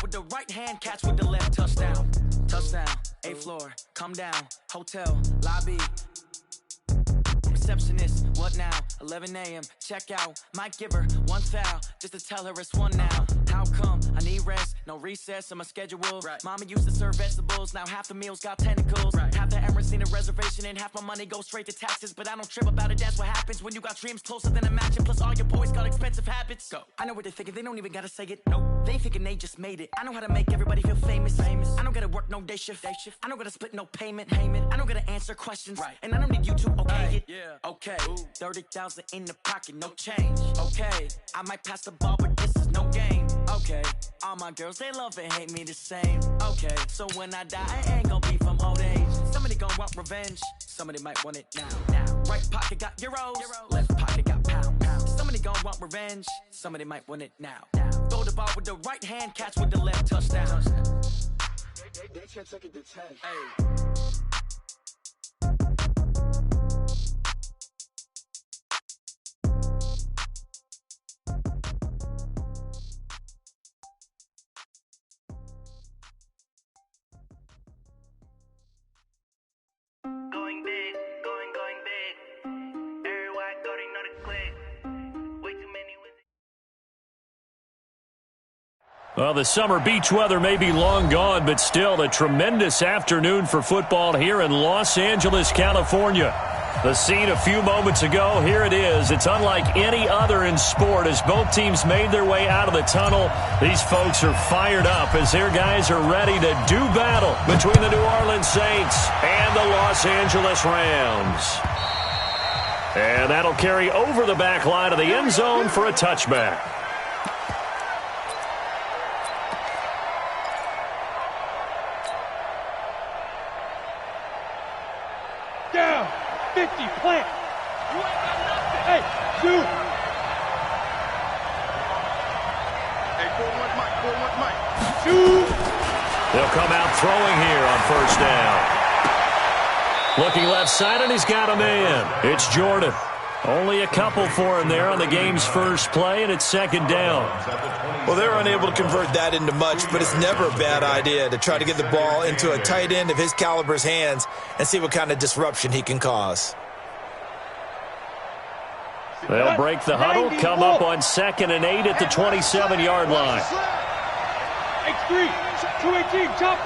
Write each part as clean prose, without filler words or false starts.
with the right hand, catch with the left. Touchdown, touchdown, A-floor, come down, hotel, lobby. Receptionist, what now? 11 a.m. check out. Might give her one foul just to tell her it's one now. How come? I need rest, no recess in my schedule. Right. Mama used to serve vegetables, now half the meals got tentacles. Right. Half the Emirates need a reservation and half my money goes straight to taxes. But I don't trip about it, that's what happens when you got dreams closer than a match. And plus all your boys got expensive habits. Go. I know what they're thinking, they don't even gotta say it. Nope. They thinking they just made it. I know how to make everybody feel famous. I don't gotta work no day shift. I don't gotta split no payment. I don't gotta answer questions. Right. And I don't need you to okay it. Yeah. Okay. 30,000 in the pocket, no change. Okay. I might pass the ball, but this is no game. Okay. All my girls, they love and hate me the same. Okay. So when I die, I ain't gonna be from old age. Somebody gon' want revenge. Somebody might want it now. Right pocket got euros. Left pocket got pounds. Somebody gon' want revenge. Somebody might want it now. Throw the ball with the right hand, catch with the left. Touchdown. They can't take it to 10. Hey. Going big, going big. Everywhere I go, they know the click. Way too many with it. Well, the summer beach weather may be long gone, but still a tremendous afternoon for football here in Los Angeles, California. The scene a few moments ago, here it is. It's unlike any other in sport as both teams made their way out of the tunnel. These folks are fired up as their guys are ready to do battle between the New Orleans Saints and the Los Angeles Rams. And that'll carry over the back line of the end zone for a touchback. Down. 50, plant. You ain't got nothing. Hey, shoot. Hey, 4-1 Mike. Shoot. They'll come out throwing here on first down. Looking left side, and he's got a man. It's Jordan. Only a couple for him there on the game's first play, and it's second down. Well, they're unable to convert that into much, but it's never a bad idea to try to get the ball into a tight end of his caliber's hands and see what kind of disruption he can cause. They'll break the huddle, come up on 2nd and 8 at the 27-yard line. X3, 218, jump.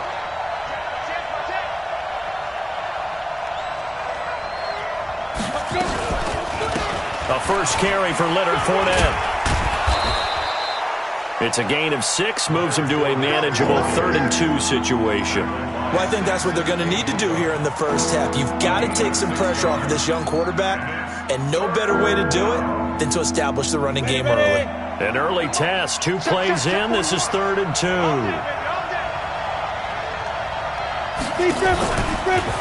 A first carry for Leonard Fournette. It's a gain of 6, moves him to a manageable 3rd and 2 situation. Well, I think that's what they're going to need to do here in the first half. You've got to take some pressure off of this young quarterback, and no better way to do it than to establish the running game early. An early test, 2 plays in. This is 3rd and 2.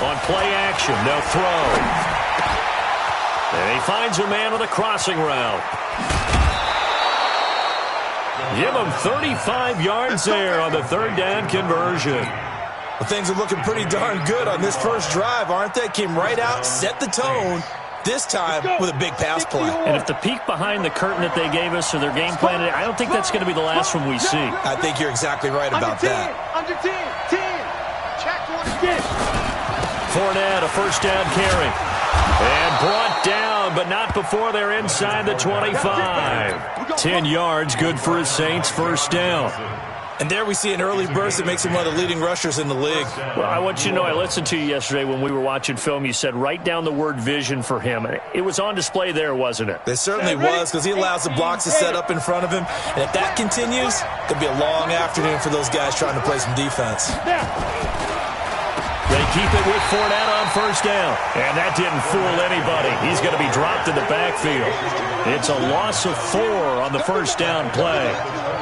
On play action, they'll throw. And he finds a man with a crossing route. Give him 35 yards there on the 3rd down conversion. Well, things are looking pretty darn good on this first drive, aren't they? Came right out, set the tone, this time with a big pass play. And if the peek behind the curtain that they gave us or their game plan, I don't think that's going to be the last one we see. I think you're exactly right about that. Under 10. Check one again. Fournette, a first down carry. And brought down, but not before they're inside the 25. 10 yards, good for his Saints, first down. And there we see an early burst that makes him one of the leading rushers in the league. Well, I want you to know, I listened to you yesterday when we were watching film. You said write down the word vision for him. It was on display there, wasn't it? It certainly was, because he allows the blocks to set up in front of him. And if that continues, it could be a long afternoon for those guys trying to play some defense. They keep it with Fournette on first down. And that didn't fool anybody. He's going to be dropped in the backfield. It's a loss of 4 on the first down play.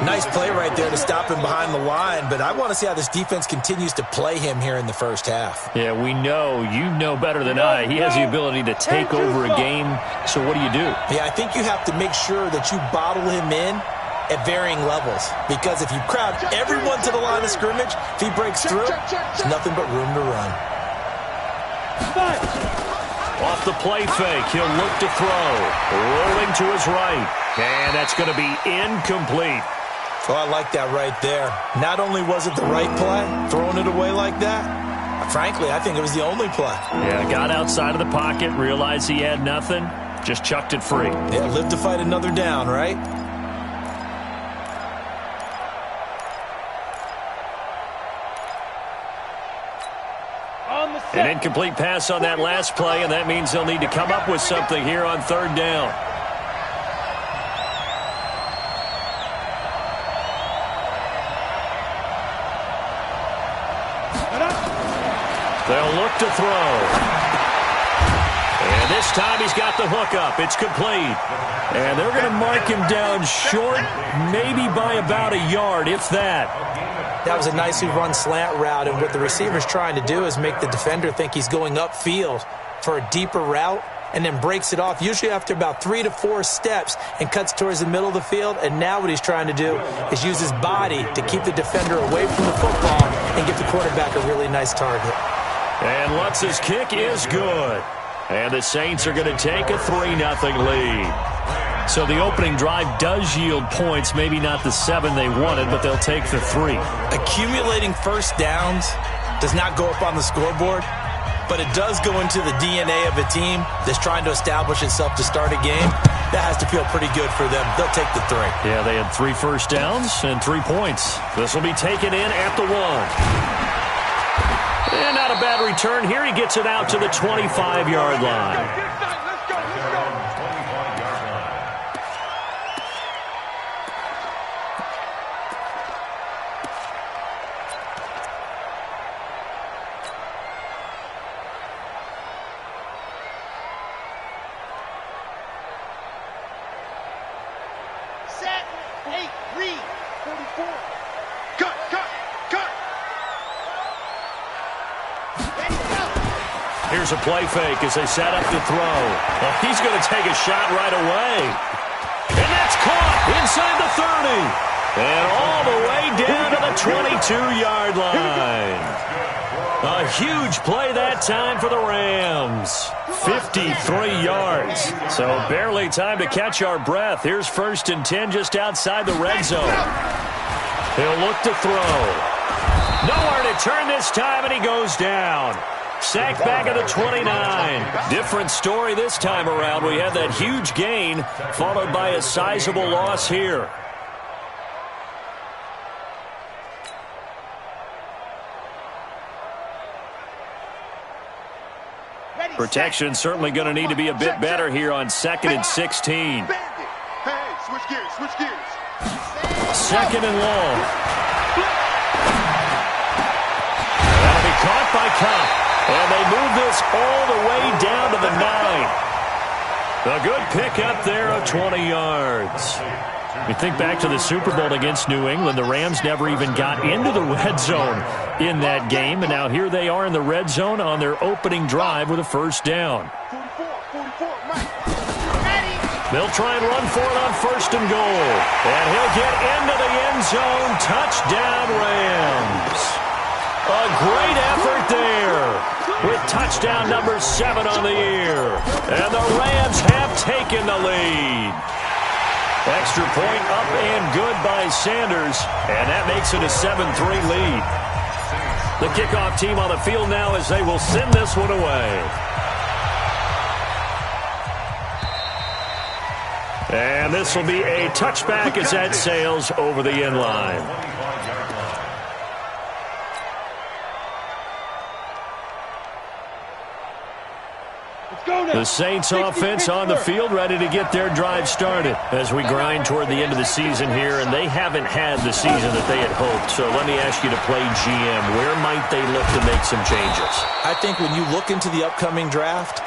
Nice play right there to stop him behind the line, but I want to see how this defense continues to play him here in the first half. Yeah, we know. You know better than I. He has the ability to take over a game, so what do you do? Yeah, I think you have to make sure that you bottle him in at varying levels, because if you crowd everyone to the line of scrimmage, if he breaks through, there's nothing but room to run. Off the play fake, he'll look to throw. Rolling to his right, and that's going to be incomplete. Oh, I like that right there. Not only was it the right play, throwing it away like that, frankly, I think it was the only play. Yeah, got outside of the pocket, realized he had nothing, just chucked it free. Yeah, live to fight another down, right? An incomplete pass on that last play, and that means they'll need to come up with something here on third down. They'll look to throw. And this time he's got the hook up. It's complete. And they're going to mark him down short, maybe by about a yard, if that. That was a nicely run slant route, and what the receiver's trying to do is make the defender think he's going upfield for a deeper route, and then breaks it off, usually after about 3 to 4 steps, and cuts towards the middle of the field. And now what he's trying to do is use his body to keep the defender away from the football and give the quarterback a really nice target. And Lutz's kick is good. And the Saints are going to take a 3-0 lead. So the opening drive does yield points, maybe not the 7 they wanted, but they'll take the 3. Accumulating first downs does not go up on the scoreboard, but it does go into the DNA of a team that's trying to establish itself to start a game. That has to feel pretty good for them. They'll take the 3. Yeah, they had 3 first downs and 3 points. This will be taken in at the 1. And not a bad return here. He gets it out to the 25-yard line. Here's a play fake as they set up to throw. Well, he's going to take a shot right away. And that's caught inside the 30. And all the way down to the 22-yard line. A huge play that time for the Rams. 53 yards. So barely time to catch our breath. Here's 1st and 10 just outside the red zone. He'll look to throw. Nowhere to turn this time, and he goes down. Sacked back at the 29. Different story this time around. We had that huge gain followed by a sizable loss here. Protection certainly going to need to be a bit better here on 2nd and 16. Hey, switch gears. 2nd and long. That'll be caught by Cup. And they move this all the way down to the 9. A good pick up there of 20 yards. You think back to the Super Bowl against New England, the Rams never even got into the red zone in that game, and now here they are in the red zone on their opening drive with a first down. They'll try and run for it on 1st and goal. And he'll get into the end zone. Touchdown, Rams. A great effort there with touchdown number 7 on the year. And the Rams have taken the lead. Extra point up and good by Sanders. And that makes it a 7-3 lead. The kickoff team on the field now as they will send this one away. And this will be a touchback as that sails over the end line. The Saints offense on the field, ready to get their drive started as we grind toward the end of the season here, and they haven't had the season that they had hoped. So let me ask you to play GM. Where might they look to make some changes? I think when you look into the upcoming draft,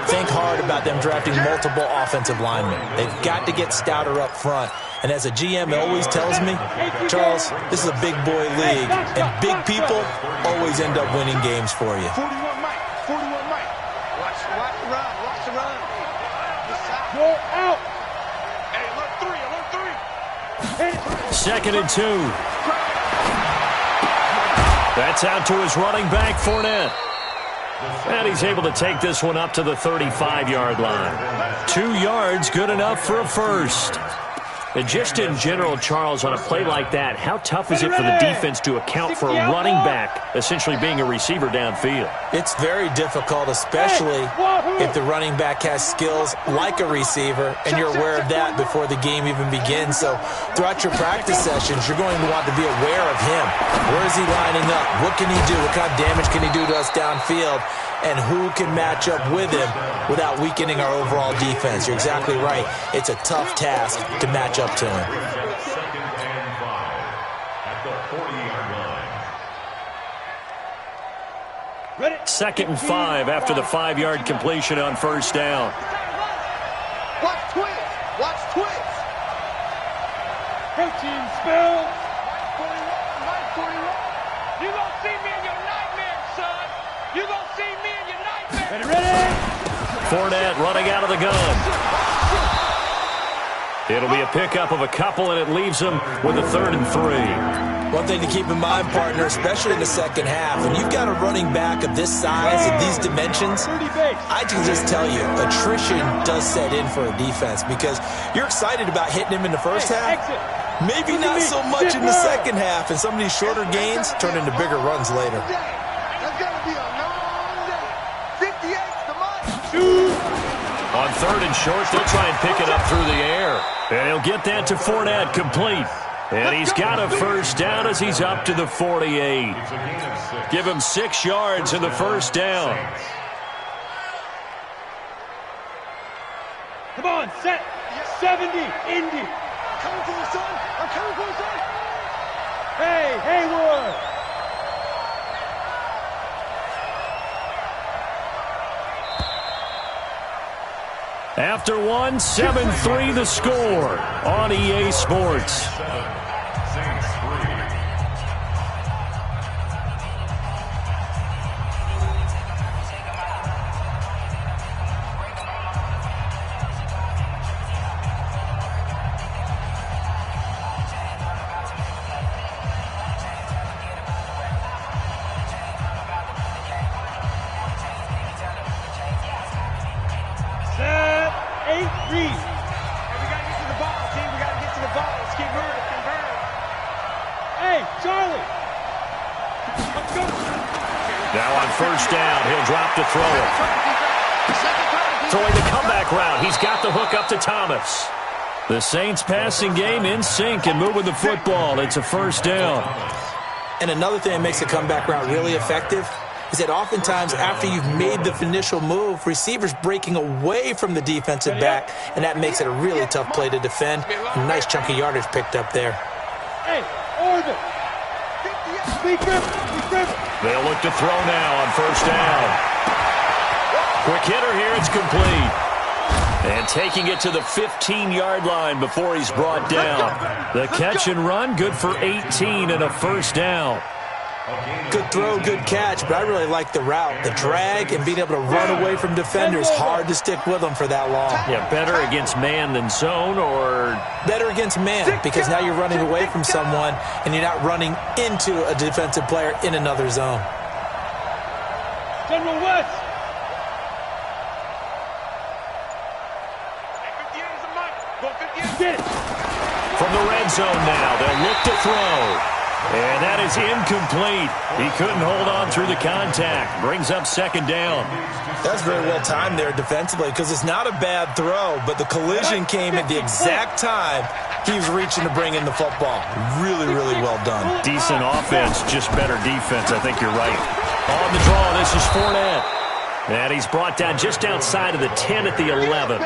think hard about them drafting multiple offensive linemen. They've got to get stouter up front. And as a GM always tells me, Charles, this is a big boy league, and big people always end up winning games for you. 41 Mike. Watch the run. Go out. Hey, alert 3. 2nd and 2. That's out to his running back, Fournette. And he's able to take this one up to the 35-yard line. 2 yards, good enough for a first. And just in general, Charles, on a play like that, how tough is it for the defense to account for a running back essentially being a receiver downfield? It's very difficult, especially if the running back has skills like a receiver, and you're aware of that before the game even begins. So throughout your practice sessions, you're going to want to be aware of him. Where is he lining up? What can he do? What kind of damage can he do to us downfield? And who can match up with him without weakening our overall defense? You're exactly right. It's a tough task to match up to him. Second and 5 at the 40-yard line. Ready? 2nd and 5 after the 5-yard completion on first down. Watch twins. Watch twins. Protein spill. 41. You gonna see me in your nightmare, son. You gonna see me in your nightmare. Ready? Fournette running out of the gun. It'll be a pickup of a couple, and it leaves them with a 3rd and 3. One thing to keep in mind, partner, especially in the second half, when you've got a running back of this size and these dimensions, I can just tell you, attrition does set in for a defense because you're excited about hitting him in the first half. Maybe not so much in the second half, and some of these shorter gains turn into bigger runs later. That's gonna be a long day. 58's the month. On 3rd and short, they'll try and pick it up through the air. And he'll get that to Fournette, complete. And he's got a first down as he's up to the 48. Give him 6 yards in the first down. Come on, set. 70, Indy. Coming for you, son. I'm coming for you, son. Hey, Haywood. After one, 7-3 the score on EA Sports. Saints 3. Set. 8-3. Hey, we gotta get to the ball, team. We gotta get to the ball. Let's keep moving. Convert. Hey, Charlie. Let's go. Now on first down, he'll drop to throw it. Throwing the comeback route. He's got the hook up to Thomas. The Saints passing game in sync and moving the football. It's a first down. And another thing that makes the comeback route really effective is that oftentimes after you've made the initial move, receivers breaking away from the defensive back, and that makes it a really tough play to defend. A nice chunk of yardage picked up there. Hey, orbit. Speed grip. They'll look to throw now on first down. Quick hitter here, it's complete. And taking it to the 15-yard line before he's brought down. The catch and run, good for 18 and a first down. Good throw, good catch, but I really like the route. The drag and being able to run away from defenders, hard to stick with them for that long. Yeah, better against man than zone, or Better against man, because now you're running away from someone and you're not running into a defensive player in another zone. General West. 58 is the month. Go 58. Get it. from the red zone now. They'll look to throw. And that is incomplete. He couldn't hold on through the contact. Brings up second down. That's very well timed there defensively because it's not a bad throw, but the collision came at the exact time he was reaching to bring in the football. Really, really well done. Decent offense, just better defense. I think you're right. On the draw, this is Fournette. And he's brought down just outside of the 10 at the 11.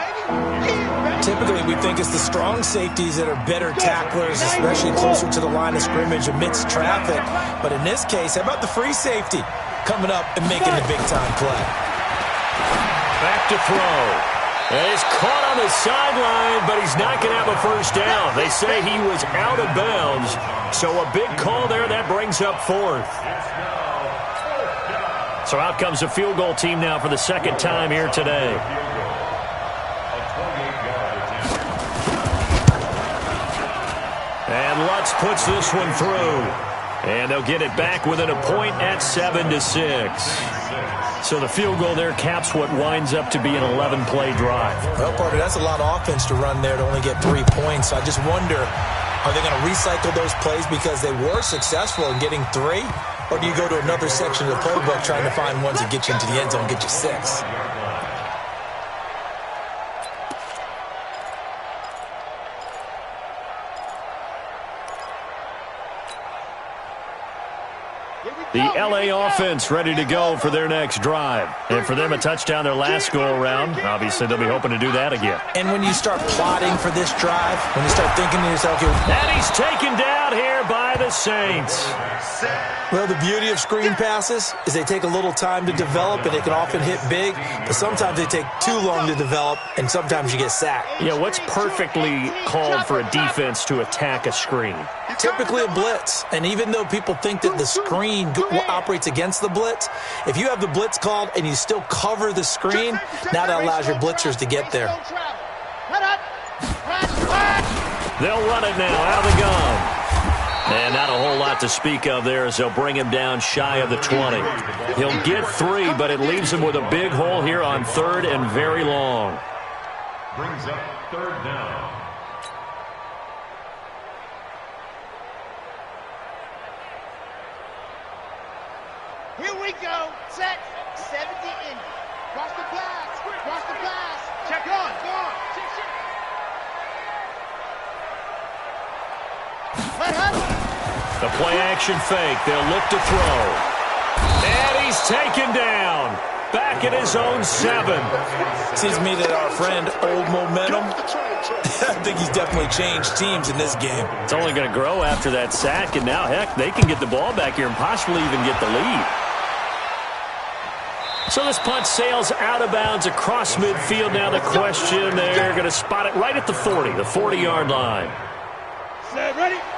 Typically, we think it's the strong safeties that are better tacklers, especially closer to the line of scrimmage amidst traffic. But in this case, how about the free safety coming up and making the big-time play? Back to throw. And he's caught on the sideline, but he's not going to have a first down. They say he was out of bounds. So a big call there. That brings up fourth. So out comes a field goal team now for the second time here today. And Lutz puts this one through. And they'll get it back within a point at 7-6. So the field goal there caps what winds up to be an 11-play drive. Well, Carter, that's a lot of offense to run there to only get 3 points. I just wonder, are they going to recycle those plays because they were successful in getting 3? Or do you go to another section of the playbook trying to find ones that get you into the end zone and get you 6? The LA offense ready to go for their next drive. And for them, a touchdown their last go-around. Obviously, they'll be hoping to do that again. And when you start plotting for this drive, when you start thinking to yourself, and he's taken down here by the Saints. Well, the beauty of screen passes is they take a little time to develop, and they can often hit big, but sometimes they take too long to develop, and sometimes you get sacked. Yeah, what's perfectly called for a defense to attack a screen? Typically a blitz, and even though people think that the screen operates against the blitz, if you have the blitz called and you still cover the screen, now that allows your blitzers to get there. They'll run it now out of the gun. And not a whole lot to speak of there as they'll bring him down shy of the 20. He'll get 3, but it leaves him with a big hole here on 3rd and very long. Brings up 3rd down. Here we go. Set. 70 in. Cross the pass. Cross the pass. Check on. Go on. Let him. The play-action fake. They'll look to throw. And he's taken down. Back at his own 7. Seems to me that our friend, Old Momentum, I think he's definitely changed teams in this game. It's only going to grow after that sack, and now, heck, they can get the ball back here and possibly even get the lead. So this punt sails out of bounds across midfield. Now the question, they're going to spot it right at the 40, the 40-yard line.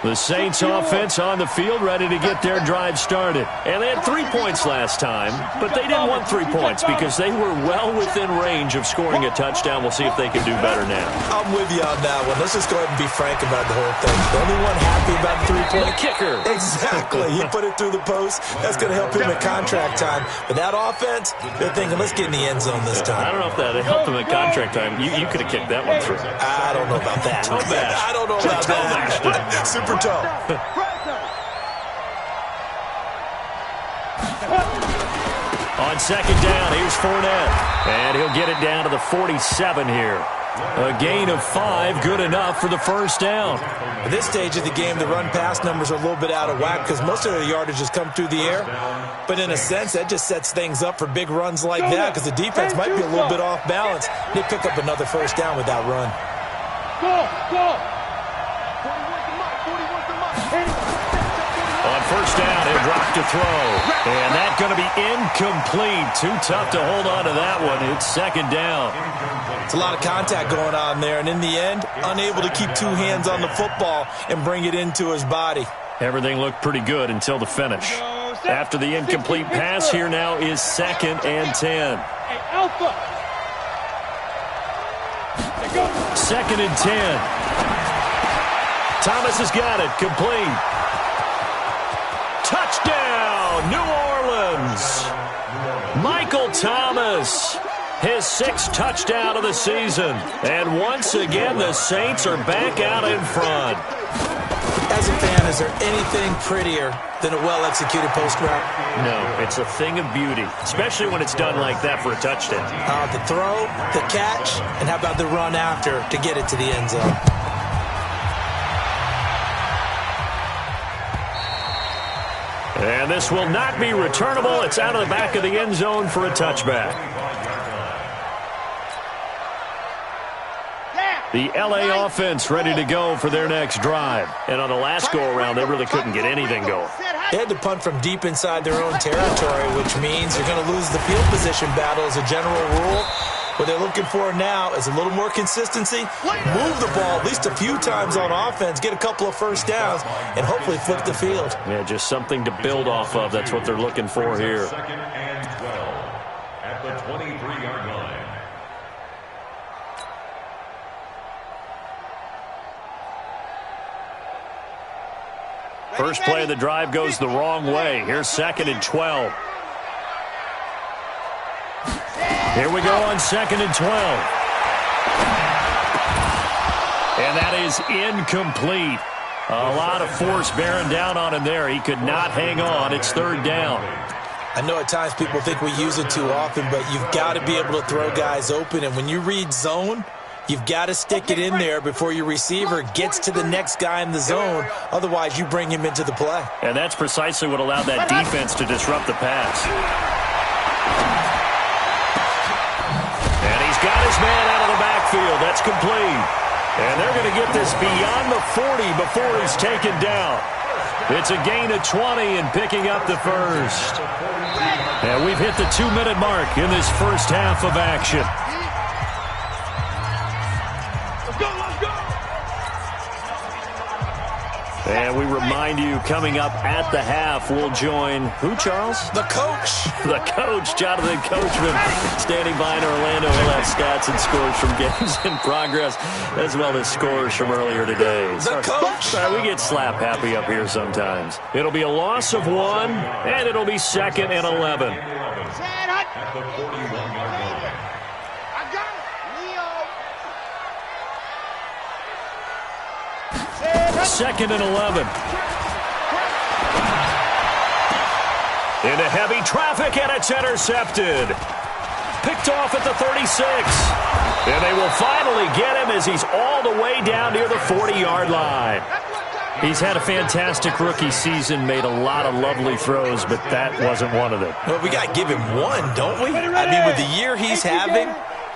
The Saints offense on the field ready to get their drive started. And they had 3 points last time, but they didn't want 3 points because they were well within range of scoring a touchdown. We'll see if they can do better now. I'm with you on that one. Let's just go ahead and be frank about the whole thing. The only one happy about the 3-point kicker. Exactly. He put it through the post. That's going to help him at contract time. But that offense, they're thinking, let's get in the end zone this time. I don't know if that helped him at contract time. You could have kicked that one through. I don't know about that. I don't know about that. Super toe. On 2nd down, here's Fournette. And he'll get it down to the 47 here. A gain of 5, good enough for the first down. At this stage of the game, the run-pass numbers are a little bit out of whack because most of their yardage has come through the air. But in a sense, that just sets things up for big runs like that because the defense might be a little bit off balance. They pick up another first down with that run. Go! On 1st down, he'll drop to throw. And that's going to be incomplete. Too tough to hold on to that one. It's 2nd down. It's a lot of contact going on there. And in the end, unable to keep 2 hands on the football and bring it into his body. Everything looked pretty good until the finish. After the incomplete pass, here now is 2nd and 10. Hey, Alpha. 2nd and 10. Thomas has got it. Complete. Touchdown, New Orleans. Michael Thomas, his 6th touchdown of the season. And once again, the Saints are back out in front. As a fan, is there anything prettier than a well-executed post route? No, it's a thing of beauty, especially when it's done like that for a touchdown. The throw, the catch, and how about the run after to get it to the end zone? And this will not be returnable. It's out of the back of the end zone for a touchback. The LA offense ready to go for their next drive. And on the last go-around, they really couldn't get anything going. They had to punt from deep inside their own territory, which means you're going to lose the field position battle as a general rule. What they're looking for now is a little more consistency, move the ball at least a few times on offense, get a couple of first downs, and hopefully flip the field. Yeah, just something to build off of. That's what they're looking for here. 2nd and 12 at the 23-yard line. First play of the drive goes the wrong way. Here's 2nd and 12. Here we go on 2nd and 12. And that is incomplete. A lot of force bearing down on him there. He could not hang on. It's 3rd down. I know at times people think we use it too often, but you've got to be able to throw guys open. And when you read zone, you've got to stick it in there before your receiver gets to the next guy in the zone. Otherwise, you bring him into the play. And that's precisely what allowed that defense to disrupt the pass. And he's got his man out of the backfield. That's complete. And they're going to get this beyond the 40 before he's taken down. It's a gain of 20 and picking up the first. And we've hit the 2-minute mark in this first half of action. Let's go, let's go! And we remind you, coming up at the half, we'll join who, Charles? The coach. The coach, Jonathan Coachman, standing by in Orlando. He'll have stats and scores from games in progress, as well as scores from earlier today. The coach. Sorry, we get slap happy up here sometimes. It'll be a loss of 1, and it'll be 2nd and 11. At the 41-yard line. I got it, Leo. 2nd and 11. Into heavy traffic, and it's intercepted. Picked off at the 36. And they will finally get him as he's all the way down near the 40-yard line. He's had a fantastic rookie season, made a lot of lovely throws, but that wasn't one of them. Well, we got to give him one, don't we? I mean, with the year he's having,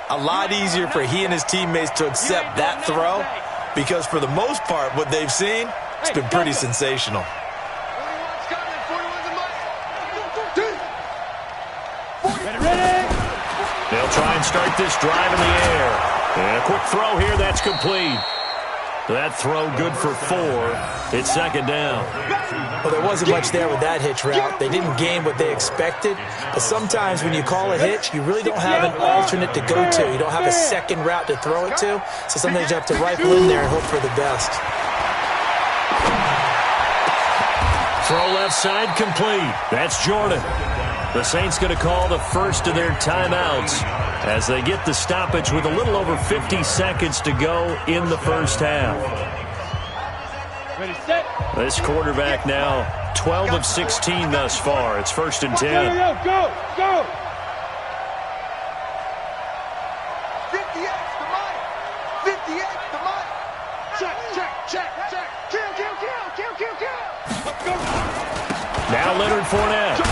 a lot easier for he and his teammates to accept that throw, because for the most part, what they've seen, it's been pretty sensational. They'll try and start this drive in the air. And a quick throw here, that's complete. That throw good for 4. It's 2nd down. Well, there wasn't much there with that hitch route. They didn't gain what they expected. But sometimes when you call a hitch, you really don't have an alternate to go to. You don't have a second route to throw it to. So sometimes you have to rifle in there and hope for the best. Throw left side complete. That's Jordan. The Saints going to call the first of their timeouts as they get the stoppage with a little over 50 seconds to go in the first half. Ready, set. This quarterback now 12 of 16 thus far. It's 1st and 10. Go, go! 58 to Mike. 58 to Mike. Check. Kill. Let's go! Now Leonard Fournette.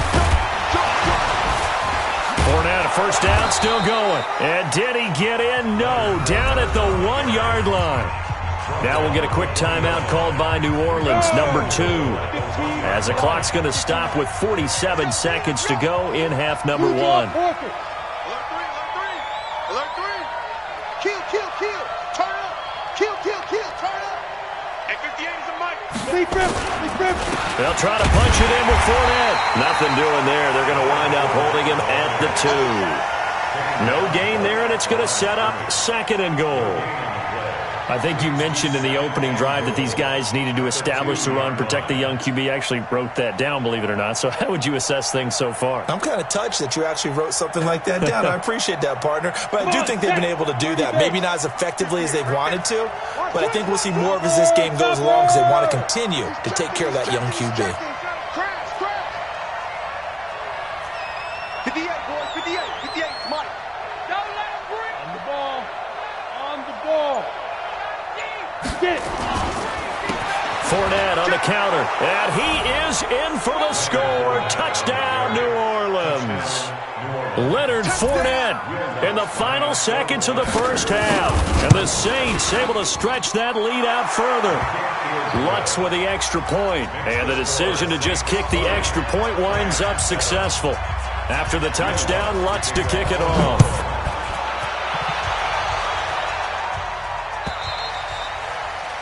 Fournette, a first down, still going. And did he get in? No, down at the 1-yard line. Now we'll get a quick timeout called by New Orleans, number 2. As the clock's going to stop with 47 seconds to go in half number 1. Alert 3. Kill. Turn up. Kill. Turn up. Hey, 58 is a mic. Sleep rip. They'll try to punch it in with Fournette. Nothing doing there. They're going to wind up holding him at the 2. No gain there, and it's going to set up 2nd and goal. I think you mentioned in the opening drive that these guys needed to establish the run, protect the young QB. I actually wrote that down, believe it or not. So how would you assess things so far? I'm kind of touched that you actually wrote something like that down. I appreciate that, partner. But I do think they've been able to do that. Maybe not as effectively as they've wanted to, but I think we'll see more of as this game goes along because they want to continue to take care of that young QB. Crash. 58, boys. 58, Mike. Don't let him breathe. On the ball. Get it. Fournette on the counter, and he is in for the score. Touchdown, New Orleans. Leonard Fournette in the final seconds of the first half. And the Saints able to stretch that lead out further. Lutz with the extra point, and the decision to just kick the extra point winds up successful. After the touchdown, Lutz to kick it off.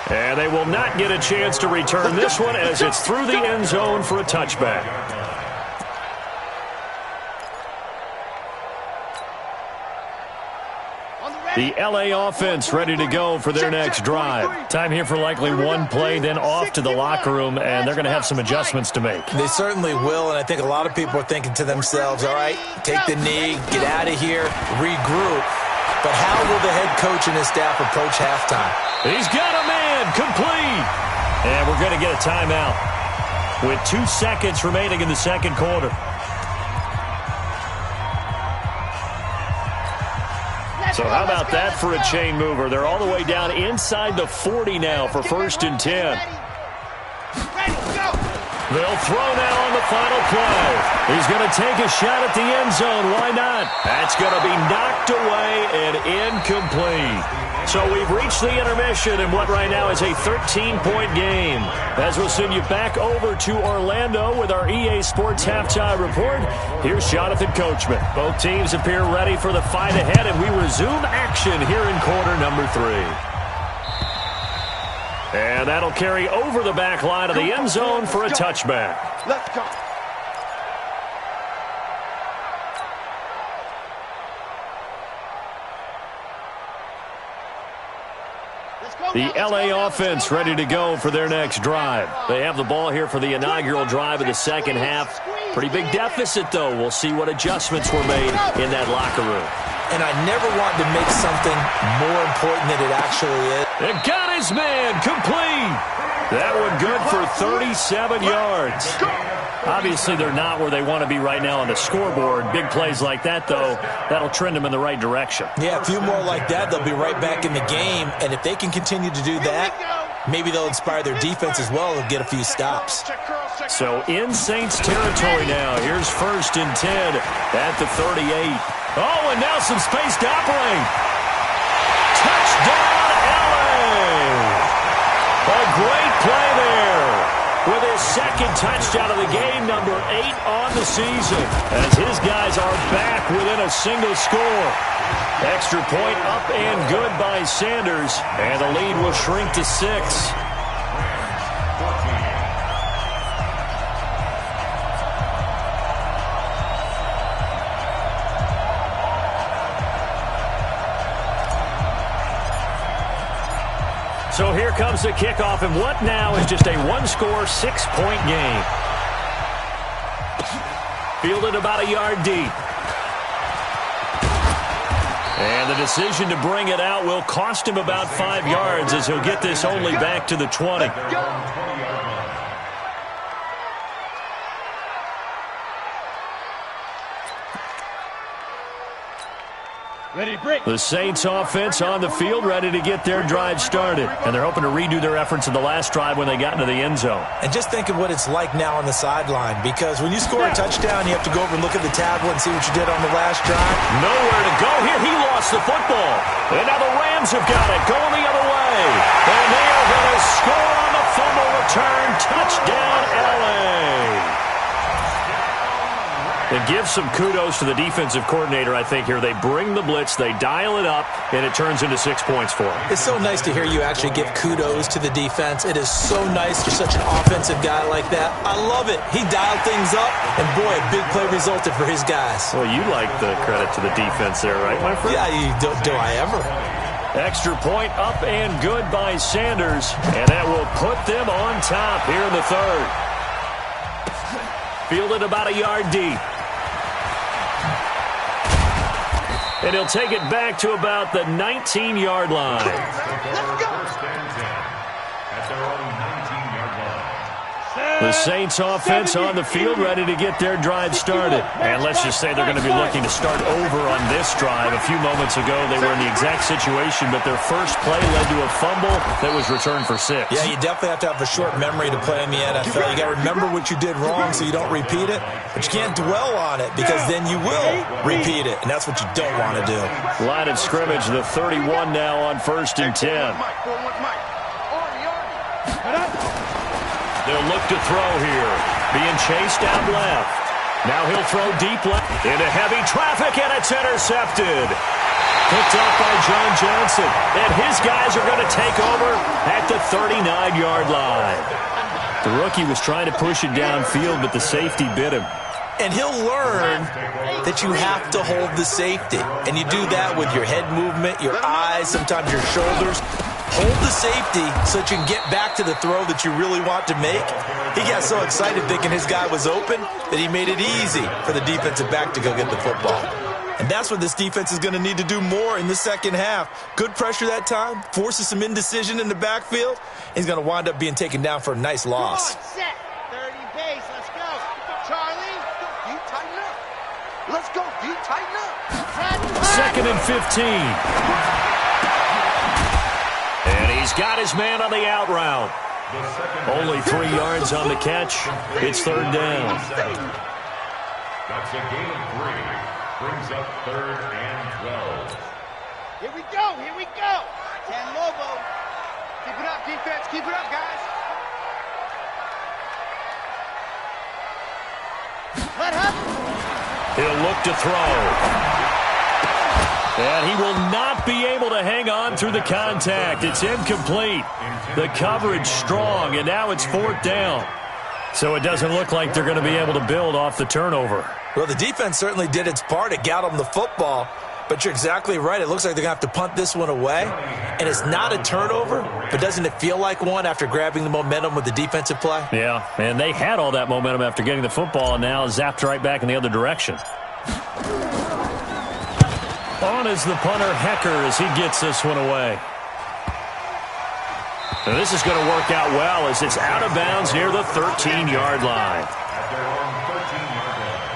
And they will not get a chance to return this one as it's through the end zone for a touchback. On the The LA offense ready to go for their next drive. Time here for likely one play, then off to the locker room, and they're going to have some adjustments to make. They certainly will, and I think a lot of people are thinking to themselves, all right, take the knee, get out of here, regroup. But how will the head coach and his staff approach halftime? He's got a man, complete. And we're going to get a timeout with 2 seconds remaining in the second quarter. So how about that for a chain mover? They're all the way down inside the 40 now for 1st and 10. They'll throw now on the final play. He's going to take a shot at the end zone. Why not? That's going to be knocked away and incomplete. So we've reached the intermission in what right now is a 13-point game. As we'll send you back over to Orlando with our EA Sports Halftime Report, here's Jonathan Coachman. Both teams appear ready for the fight ahead, and we resume action here in quarter number 3. And that'll carry over the back line of the end zone for a touchback. Let's go. The LA offense ready to go for their next drive. They have the ball here for the inaugural drive of the second half. Pretty big deficit, though. We'll see what adjustments were made in that locker room. And I never want to make something more important than it actually is. And got his man complete. That one good for 37 yards. Obviously, they're not where they want to be right now on the scoreboard. Big plays like that, though, that'll trend them in the right direction. Yeah, a few more like that, they'll be right back in the game. And if they can continue to do that, maybe they'll inspire their defense as well and get a few stops. So in Saints territory now. Here's 1st and 10 at the 38. Oh, and now some space to operate. Touchdown, LA! A great play there with his second touchdown of the game, number 8 on the season, as his guys are back within a single score. Extra point up and good by Sanders, and the lead will shrink to 6. So here comes the kickoff, and what now is just a one-score, 6-point game. Fielded about a yard deep. And the decision to bring it out will cost him about 5 yards, as he'll get this only back to the 20. Ready to break. The Saints offense on the field, ready to get their drive started. And they're hoping to redo their efforts in the last drive when they got into the end zone. And just think of what it's like now on the sideline, because when you score a touchdown, you have to go over and look at the tablet and see what you did on the last drive. Nowhere to go here. He lost the football. And now the Rams have got it, going the other way. And they are going to score on the fumble return. Touchdown, LA. And give some kudos to the defensive coordinator, I think, here. They bring the blitz, they dial it up, and it turns into 6 points for them. It's so nice to hear you actually give kudos to the defense. It is so nice you're such an offensive guy like that. I love it. He dialed things up, and boy, a big play resulted for his guys. Well, you like the credit to the defense there, right, my friend? Yeah, do I ever. Extra point up and good by Sanders, and that will put them on top here in the third. Fielded about a yard deep. And he'll take it back to about the 19-yard line. The Saints offense on the field, ready to get their drive started. And let's just say they're going to be looking to start over on this drive. A few moments ago, they were in the exact situation, but their first play led to a fumble that was returned for 6. Yeah, you definitely have to have a short memory to play in the NFL. You got to remember what you did wrong so you don't repeat it, but you can't dwell on it because then you will repeat it, and that's what you don't want to do. Line of scrimmage, the 31 now on 1st and 10. They'll look to throw here. Being chased out left. Now he'll throw deep left into heavy traffic, and it's intercepted. Picked up by John Johnson. And his guys are going to take over at the 39-yard line. The rookie was trying to push it downfield, but the safety bit him. And he'll learn that you have to hold the safety. And you do that with your head movement, your eyes, sometimes your shoulders. Hold the safety so that you can get back to the throw that you really want to make. He got so excited thinking his guy was open that he made it easy for the defensive back to go get the football. And that's what this defense is going to need to do more in the second half. Good pressure that time, forces some indecision in the backfield. He's going to wind up being taken down for a nice loss. Come on, set. 30 base, let's go. Charlie, you tighten up. Let's go, you tighten up. 2nd and 15. And he's got his man on the out route. Only 3 yards on the catch. It's 3rd down. That's a gain of 3. Brings up 3rd and 12. Here we go, here we go. 10 Lobo. Keep it up, defense, keep it up, guys. Let him. He'll look to throw. And he will not be able to hang on through the contact. It's incomplete. The coverage strong, and now it's 4th down. So it doesn't look like they're going to be able to build off the turnover. Well, the defense certainly did its part to get them the football. But you're exactly right. It looks like they're going to have to punt this one away. And it's not a turnover, but doesn't it feel like one after grabbing the momentum with the defensive play? Yeah, and they had all that momentum after getting the football, and now zapped right back in the other direction. On is the punter, Hecker, as he gets this one away. Now this is going to work out well as it's out of bounds near the 13-yard line. At their own 13-yard line.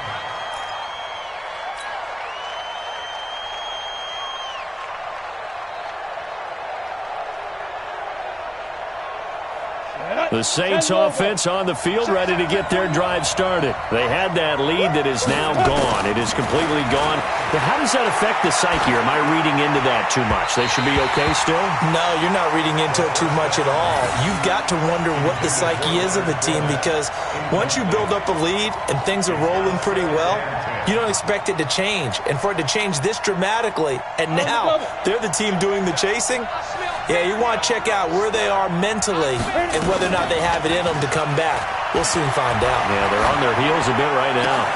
The Saints offense on the field, ready to get their drive started. They had that lead that is now gone. It is completely gone. But how does that affect the psyche? Or am I reading into that too much? They should be okay still? No, you're not reading into it too much at all. You've got to wonder what the psyche is of the team, because once you build up a lead and things are rolling pretty well, you don't expect it to change. And for it to change this dramatically, and now they're the team doing the chasing, yeah, you want to check out where they are mentally and whether or not they have it in them to come back. We'll soon find out. Yeah, they're on their heels a bit right now.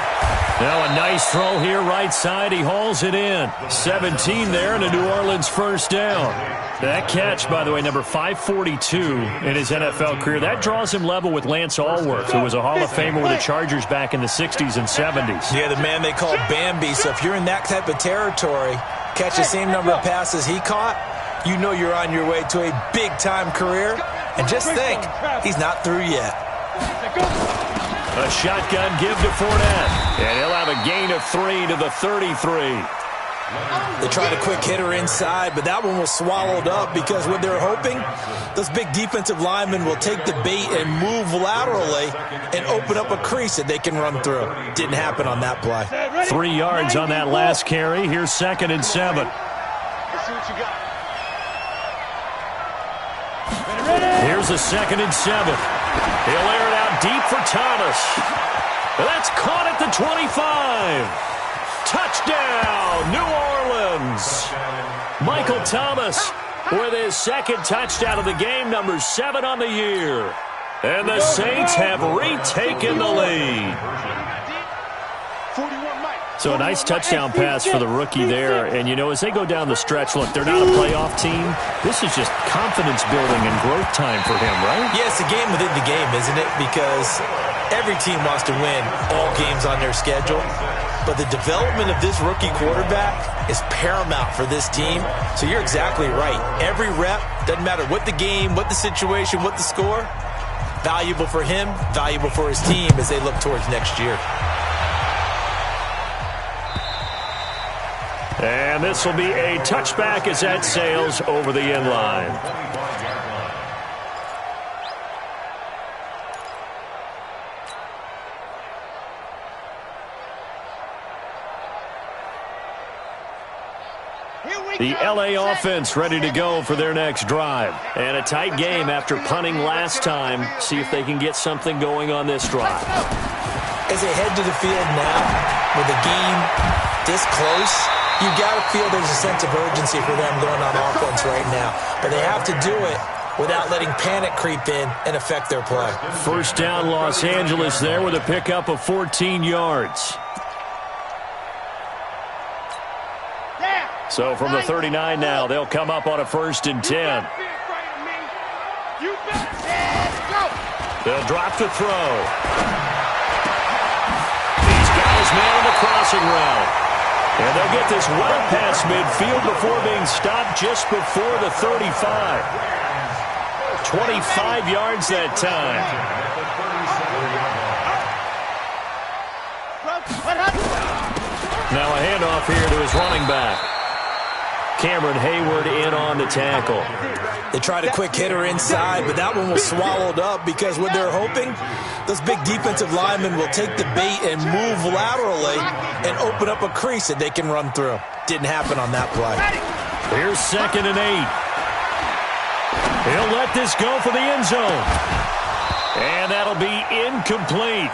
Now a nice throw here right side. He hauls it in. 17 there and a New Orleans first down. That catch, by the way, number 542 in his NFL career. That draws him level with Lance Allworth, who was a Hall of Famer with the Chargers back in the 60s and 70s. Yeah, the man they call Bambi. So if you're in that type of territory, catch the same number of passes he caught, you know you're on your way to a big-time career. And just think, he's not through yet. A shotgun give to Fournette. And he'll have a gain of 3 to the 33. They tried a quick hitter inside, but that one was swallowed up because what they're hoping, those big defensive linemen will take the bait and move laterally and open up a crease that they can run through. Didn't happen on that play. 3 yards on that last carry. Here's 2nd and 7. Let's see what you got. Here's a 2nd and 7. He'll air it out deep for Thomas. That's caught at the 25. Touchdown, New Orleans. Michael Thomas with his 2nd touchdown of the game, number 7 on the year. And the Saints have retaken the lead. So a nice touchdown pass for the rookie there. And, you know, as they go down the stretch, look, they're not a playoff team. This is just confidence building and growth time for him, right? Yeah, it's a game within the game, isn't it? Because every team wants to win all games on their schedule. But the development of this rookie quarterback is paramount for this team. So you're exactly right. Every rep, doesn't matter what the game, what the situation, what the score, valuable for him, valuable for his team as they look towards next year. And this will be a touchback as that sails over the end line. The LA offense ready to go for their next drive. And a tight game after punting last time. See if they can get something going on this drive. As they head to the field now, with the game this close, you got to feel there's a sense of urgency for them going on offense right now. But they have to do it without letting panic creep in and affect their play. First down, Los Angeles there with a pickup of 14 yards. So from the 39 now, they'll come up on a 1st and 10. They'll drop to throw. He's got his man on the crossing route. And they'll get this well past midfield before being stopped just before the 35. 25 yards that time. Now a handoff here to his running back. Cameron Hayward in on the tackle. They tried a quick hitter inside, but that one was swallowed up because what they're hoping, those big defensive linemen will take the bait and move laterally and open up a crease that they can run through. Didn't happen on that play. Here's 2nd and 8. He'll let this go for the end zone. And that'll be incomplete.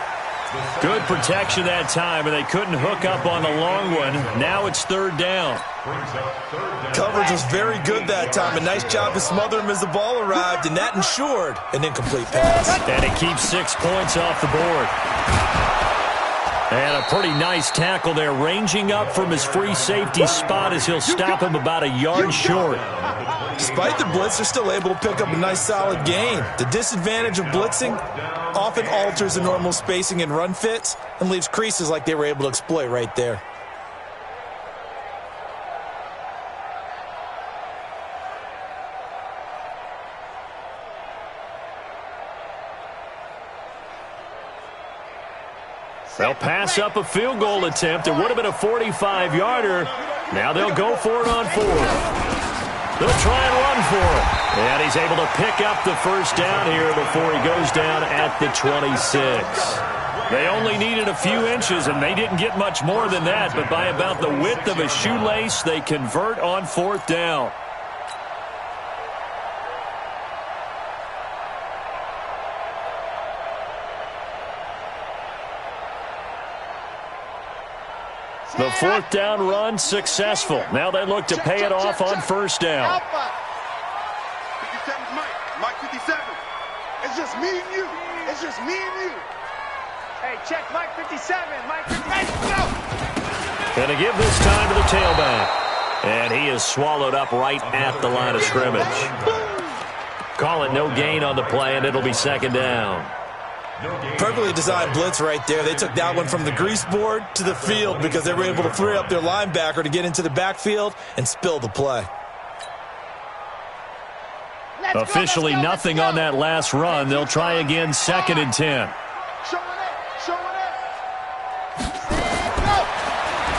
Good protection that time, and they couldn't hook up on the long one. Now it's 3rd down. Coverage was very good that time. A nice job to smother him as the ball arrived, and that ensured an incomplete pass. And it keeps 6 points off the board. And a pretty nice tackle there, ranging up from his free safety spot as he'll stop him about a yard short. Despite the blitz, they're still able to pick up a nice solid gain. The disadvantage of blitzing often alters the normal spacing and run fits and leaves creases like they were able to exploit right there. They'll pass up a field goal attempt. It would have been a 45-yarder. Now they'll go for it on 4th. They'll try and run for it. And he's able to pick up the first down here before he goes down at the 26. They only needed a few inches, and they didn't get much more than that. But by about the width of a shoelace, they convert on 4th down. The 4th down run successful. Now they look to pay it off on 1st down. 57's Mike 57. It's just me and you. It's just me and you. Hey, check Mike 57. Mike 57. Go! Going to give this time to the tailback. And he is swallowed up right at the line of scrimmage. Call it no gain on the play, and it'll be 2nd down. Perfectly designed blitz right there. They took that one from the grease board to the field because they were able to free up their linebacker to get into the backfield and spill the play. Officially nothing on that last run. They'll try again, 2nd and 10.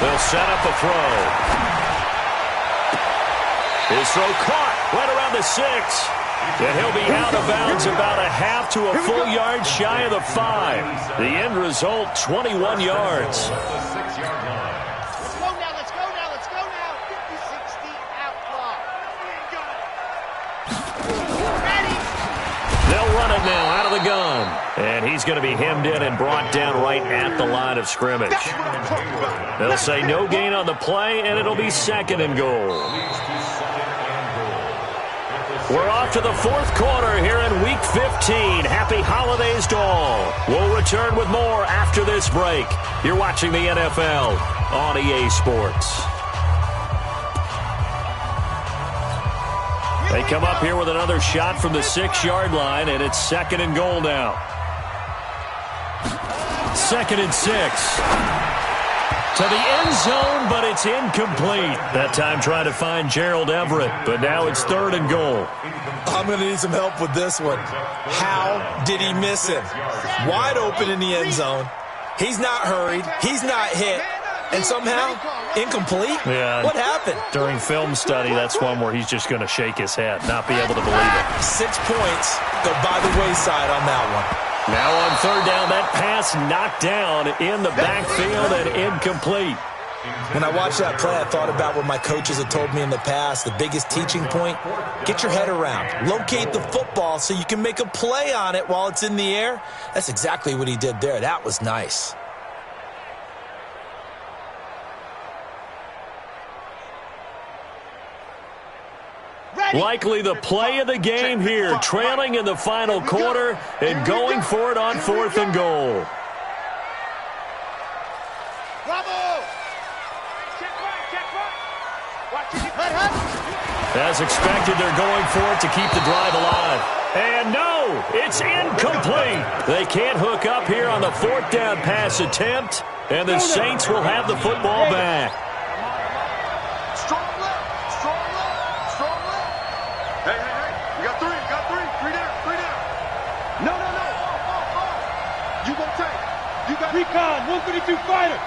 They'll set up a throw. His throw caught right around the 6. And he'll be out of bounds about a half to a full yard shy of the 5. The end result, 21 yards. Let's go now. 50-60 out block. Ready. They'll run it now out of the gun. And he's going to be hemmed in and brought down right at the line of scrimmage. They'll say no gain on the play, and it'll be 2nd and goal. We're off to the 4th quarter here in Week 15. Happy holidays to all. We'll return with more after this break. You're watching the NFL on EA Sports. They come up here with another shot from the 6-yard line, and it's 2nd and goal now. 2nd and 6. To the end zone, but it's incomplete. That time trying to find Gerald Everett, but now it's 3rd and goal. I'm going to need some help with this one. How did he miss him? Wide open in the end zone. He's not hurried. He's not hit. And somehow, incomplete? Yeah. What happened? During film study, that's one where he's just going to shake his head, not be able to believe it. 6 points go by the wayside on that one. Now on 3rd down, that pass knocked down in the backfield and incomplete. When I watched that play, I thought about what my coaches had told me in the past. The biggest teaching point, get your head around. Locate the football so you can make a play on it while it's in the air. That's exactly what he did there. That was nice. Likely the play of the game here, trailing in the final quarter and going for it on 4th and goal. Bravo! As expected, they're going for it to keep the drive alive. And no, it's incomplete. They can't hook up here on the 4th down pass attempt, and the Saints will have the football back. Strong left, strong left, strong left. Hey, hey, hey, you got three, three down, three down. No. You gonna take, you got Recon, 132 fighter.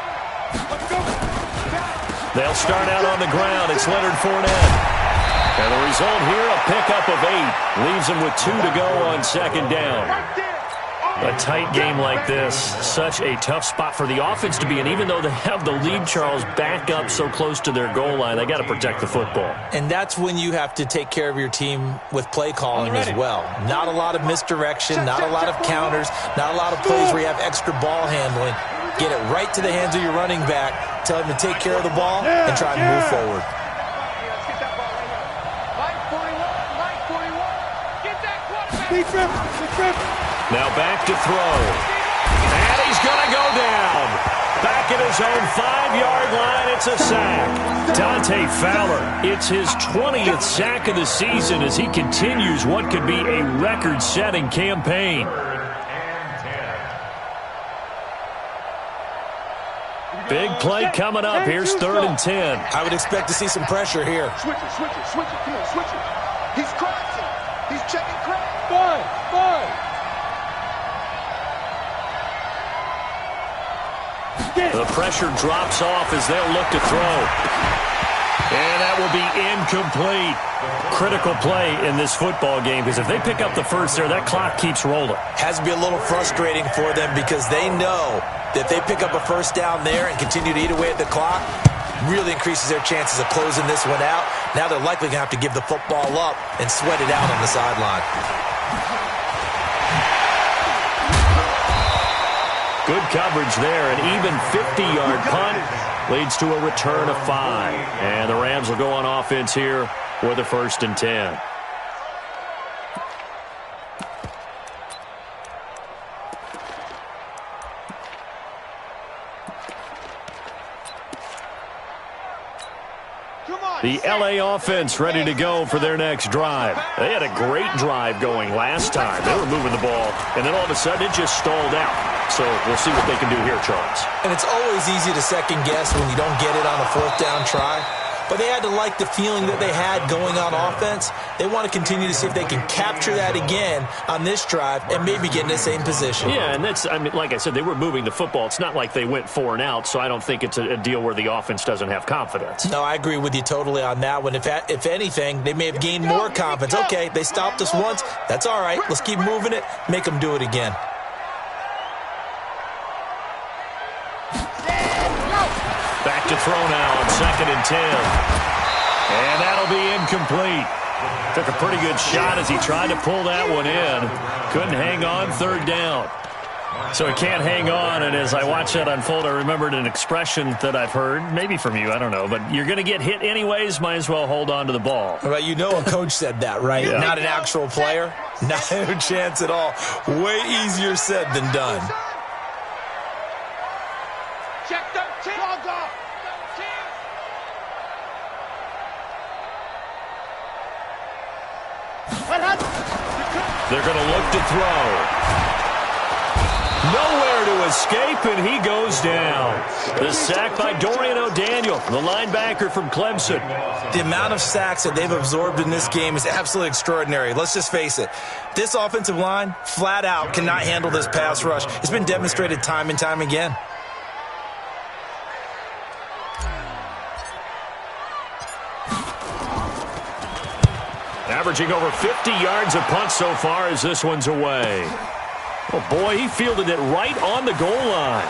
Let's go. They'll start out on the ground. It's Leonard Fournette. And the result here, a pickup of 8. Leaves them with 2 to go on 2nd down. A tight game like this, such a tough spot for the offense to be in. Even though they have the lead, Charles, back up so close to their goal line, they got to protect the football. And that's when you have to take care of your team with play calling as well. Not a lot of misdirection, not a lot of counters, not a lot of plays where you have extra ball handling. Get it right to the hands of your running back, tell him to take care of the ball, and try and move forward. Now back to throw. And he's going to go down. Back at his own 5-yard line, it's a sack. Dante Fowler, it's his 20th sack of the season as he continues what could be a record-setting campaign. Big play coming up. Here's 3rd and 10. I would expect to see some pressure here. Switch it, come on, switch it. He's crossing, he's checking crack. Fine. The pressure drops off as they'll look to throw. And that will be incomplete. Critical play in this football game because if they pick up the first there, that clock keeps rolling. Has to be a little frustrating for them because they know that if they pick up a first down there and continue to eat away at the clock, really increases their chances of closing this one out. Now they're likely going to have to give the football up and sweat it out on the sideline. Good coverage there. An even 50-yard punt leads to a return of 5. And the Rams will go on offense here with a 1st and 10. The LA offense ready to go for their next drive. They had a great drive going last time. They were moving the ball, and then all of a sudden it just stalled out. So we'll see what they can do here, Charles. And it's always easy to second guess when you don't get it on a 4th down try. But they had to like the feeling that they had going on offense. They want to continue to see if they can capture that again on this drive and maybe get in the same position. Yeah, and that's, I mean, like I said, they were moving the football. It's not like they went 4 and out, so I don't think it's a deal where the offense doesn't have confidence. No, I agree with you totally on that one. If anything, they may have gained more confidence. Okay, they stopped us once. That's all right. Let's keep moving it. Make them do it again. Back to throw now on 2nd and 10. And that'll be incomplete. Took a pretty good shot as he tried to pull that one in. Couldn't hang on 3rd down. So he can't hang on, and as I watched that unfold, I remembered an expression that I've heard, maybe from you, I don't know, but you're going to get hit anyways, might as well hold on to the ball. Well, you know a coach said that, right? Yeah. Not an actual player. Not a chance at all. Way easier said than done. Check 13. They're going to look to throw. Nowhere to escape, and he goes down. The sack by Dorian O'Daniel, the linebacker from Clemson. The amount of sacks that they've absorbed in this game is absolutely extraordinary. Let's just face it. This offensive line, flat out, cannot handle this pass rush. It's been demonstrated time and time again. Averaging over 50 yards a punt so far as this one's away. Oh, boy, he fielded it right on the goal line.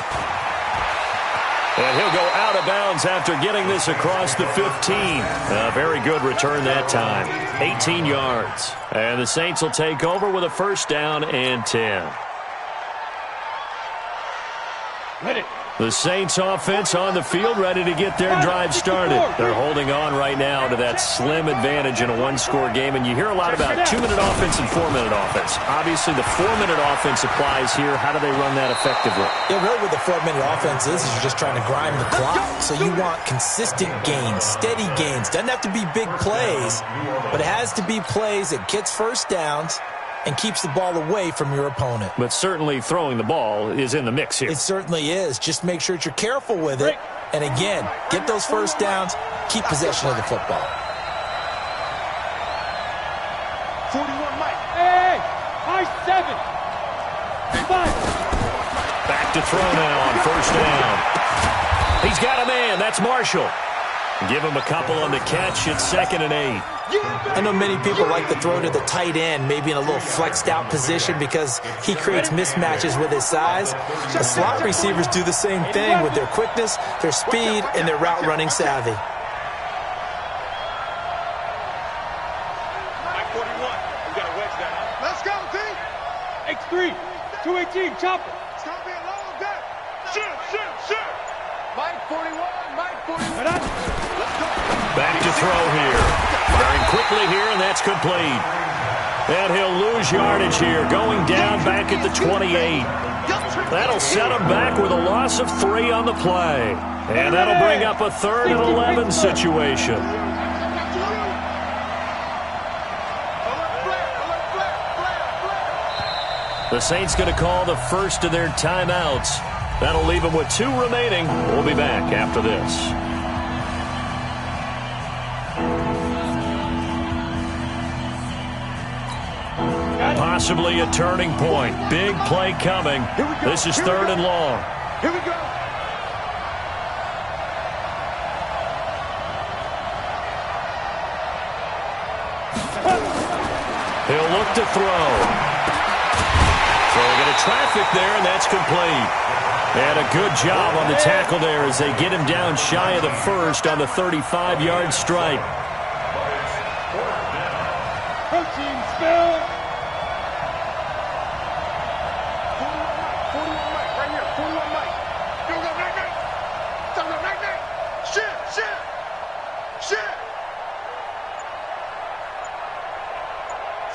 And he'll go out of bounds after getting this across the 15. A very good return that time. 18 yards. And the Saints will take over with a 1st down and 10. Let it. The Saints offense on the field, ready to get their drive started. They're holding on right now to that slim advantage in a one-score game, and you hear a lot about 2-minute offense and 4-minute offense. Obviously, the 4-minute offense applies here. How do they run that effectively? Yeah, really what the 4-minute offense is you're just trying to grind the clock. So you want consistent gains, steady gains. Doesn't have to be big plays, but it has to be plays that gets first downs and keeps the ball away from your opponent. But certainly throwing the ball is in the mix here. It certainly is. Just make sure that you're careful with it. And again, get those first downs, keep possession of the football. 41, Mike. Hey, high 7. 5. Back to throw now on first down. He's got a man. That's Marshall. Give him a couple on the catch. It's 2nd and 8. I know many people like to throw to the tight end, maybe in a little flexed out position because he creates mismatches with his size. The slot receivers do the same thing with their quickness, their speed, and their route running savvy. Mike 41. We got to wedge that up. Let's go, team. X3. 218. Chopper. It's going to be a long day. Shoot. Mike 41. Mike 41. Let's go. Back to throw here. Firing quickly here, and that's complete. And he'll lose yardage here, going down back at the 28. That'll set him back with a loss of 3 on the play. And that'll bring up a 3rd and 11 situation. The Saints going to call the first of their timeouts. That'll leave them with 2 remaining. We'll be back after this. Possibly a turning point. Big play coming. This is 3rd and long. Here we go. He'll look to throw. Throwing into traffic there, and that's complete. And a good job on the tackle there as they get him down shy of the first on the 35-yard stripe. Protein spill. 41 Mike, right here. 41 Mike. Here we go, night. Time to go, night. Shit.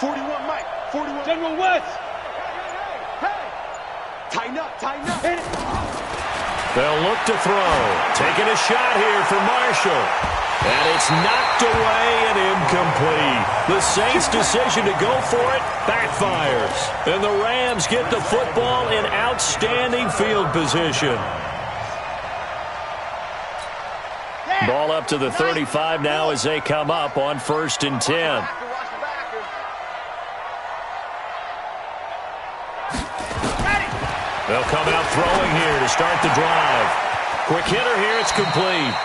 41 Mike. 41. General West. Hey. Tighten up. Hit it. They'll look to throw. Taking a shot here for Marshall. And it's knocked away and incomplete. The Saints' decision to go for it backfires. And the Rams get the football in outstanding field position. Ball up to the 35 now as they come up on 1st and 10. They'll come out throwing here to start the drive. Quick hitter here, it's complete.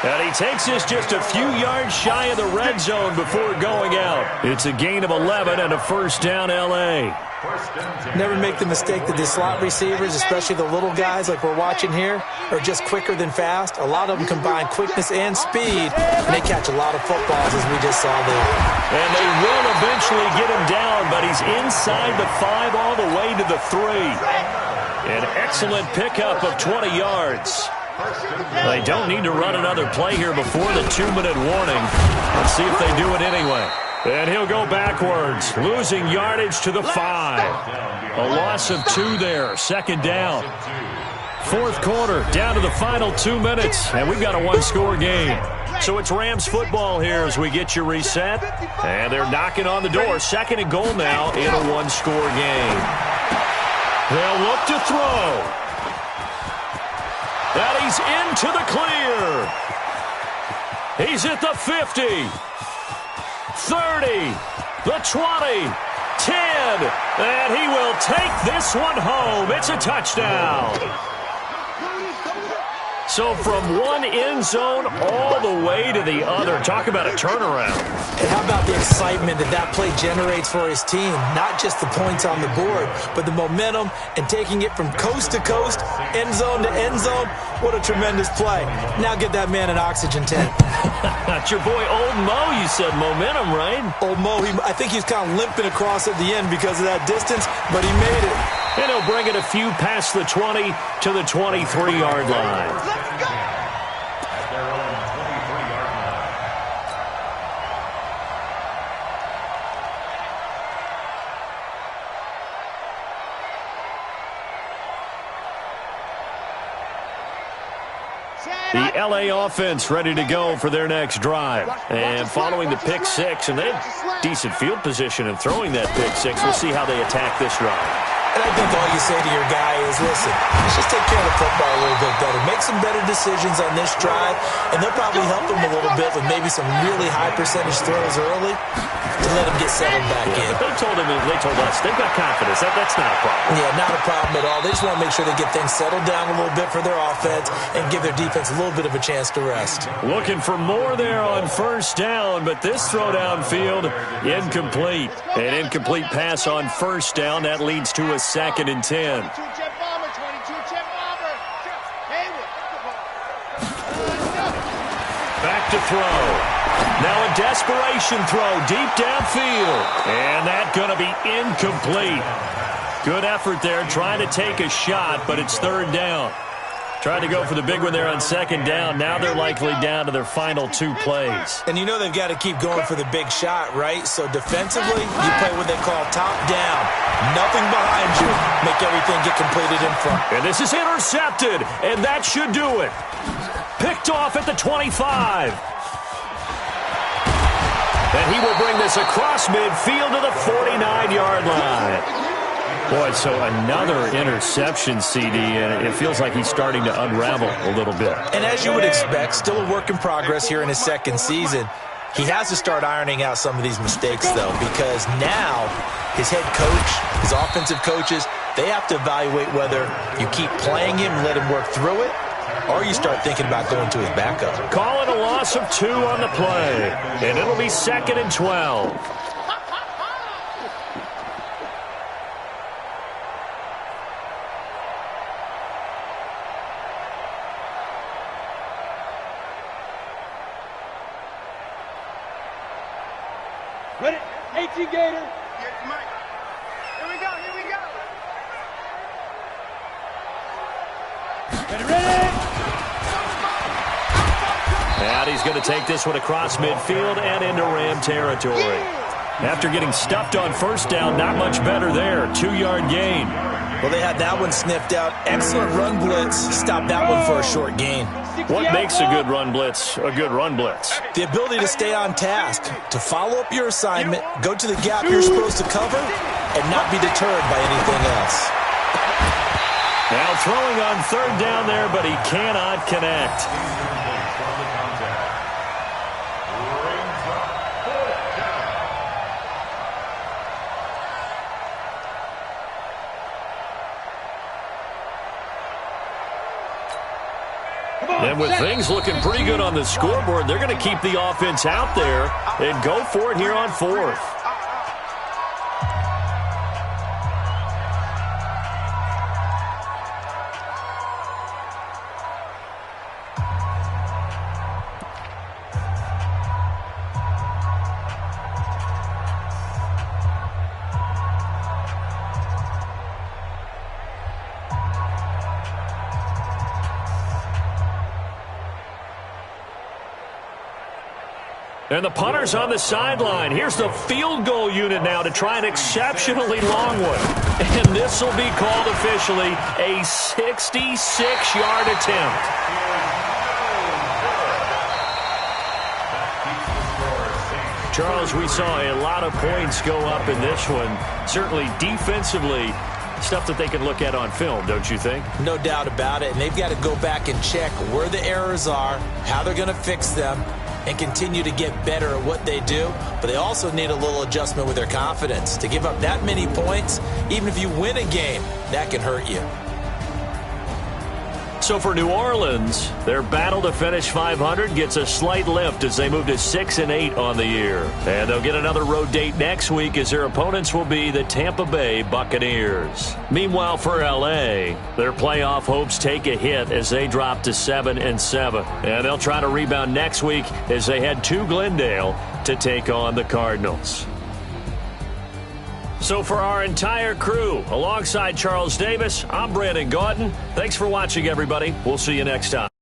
And he takes this just a few yards shy of the red zone before going out. It's a gain of 11 and a first down, L.A. Never make the mistake that the slot receivers, especially the little guys like we're watching here, are just quicker than fast. A lot of them combine quickness and speed, and they catch a lot of footballs, as we just saw there. And they will eventually get him down, but he's inside the 5 all the way to the 3. An excellent pickup of 20 yards. They don't need to run another play here before the 2-minute warning. Let's see if they do it anyway. And he'll go backwards, losing yardage to the 5. A loss of 2 there, 2nd down. 4th quarter, down to the final 2 minutes, and we've got a 1-score game. So it's Rams football here as we get you reset. And they're knocking on the door. 2nd and goal now in a 1-score game. They'll look to throw. And he's into the clear. He's at the 50. 30. The 20. 10. And he will take this one home. It's a touchdown. So from one end zone all the way to the other. Talk about a turnaround. And how about the excitement that play generates for his team? Not just the points on the board, but the momentum and taking it from coast to coast, end zone to end zone. What a tremendous play. Now get that man an oxygen tent. That's your boy Old Mo, you said. Momentum, right? Old Mo, I think he's kind of limping across at the end because of that distance, but he made it. And he'll bring it a few past the 20 to the 23-yard line. Let's go! At their own 23-yard line. The L.A. offense ready to go for their next drive. And following the pick six, and they have decent field position in throwing that pick six, we'll see how they attack this drive. And I think all you say to your guy is, listen, let's just take care of the football a little bit better. Make some better decisions on this drive, and they'll probably help him a little bit with maybe some really high percentage throws early to let him get settled back in. But they told us they've got confidence. That's not a problem. Yeah, not a problem at all. They just want to make sure they get things settled down a little bit for their offense and give their defense a little bit of a chance to rest. Looking for more there on first down, but this throw downfield, incomplete. An incomplete pass on first down. That leads to a 2nd and 10. 22-jet bomber, 22-jet bomber. Back to throw. Now a desperation throw deep downfield. And that's going to be incomplete. Good effort there, trying to take a shot, but it's 3rd down. Tried to go for the big one there on 2nd down. Now they're likely down to their final 2 plays. And you know they've got to keep going for the big shot, right? So defensively, you play what they call top down. Nothing behind you. Make everything get completed in front. And this is intercepted, and that should do it. Picked off at the 25. And he will bring this across midfield to the 49-yard line. Boy, so another interception, CD, and it feels like he's starting to unravel a little bit. And as you would expect, still a work in progress here in his 2nd season. He has to start ironing out some of these mistakes, though, because now his head coach, his offensive coaches, they have to evaluate whether you keep playing him and let him work through it, or you start thinking about going to his backup. Calling a loss of 2 on the play, and it'll be 2nd and 12. Ready? 18 Gator. Here we go, here we go. Ready? And he's going to take this one across midfield and into Ram territory. After getting stuffed on first down, not much better there. 2-yard gain. Well, they had that one sniffed out. Excellent run blitz. Stopped that one for a short gain. What makes a good run blitz a good run blitz? The ability to stay on task, to follow up your assignment, go to the gap you're supposed to cover, and not be deterred by anything else. Now throwing on 3rd down there, but he cannot connect. And with things looking pretty good on the scoreboard, they're going to keep the offense out there and go for it here on 4th. And the punter's on the sideline. Here's the field goal unit now to try an exceptionally long one. And this will be called officially a 66-yard attempt. Charles, we saw a lot of points go up in this one. Certainly defensively, stuff that they can look at on film, don't you think? No doubt about it. And they've got to go back and check where the errors are, how they're going to fix them, and continue to get better at what they do. But they also need a little adjustment with their confidence. To give up that many points, even if you win a game, that can hurt you. So for New Orleans, their battle to finish 500 gets a slight lift as they move to 6-8 on the year. And they'll get another road date next week as their opponents will be the Tampa Bay Buccaneers. Meanwhile, for L.A., their playoff hopes take a hit as they drop to 7-7. And they'll try to rebound next week as they head to Glendale to take on the Cardinals. So for our entire crew, alongside Charles Davis, I'm Brandon Gaudin. Thanks for watching, everybody. We'll see you next time.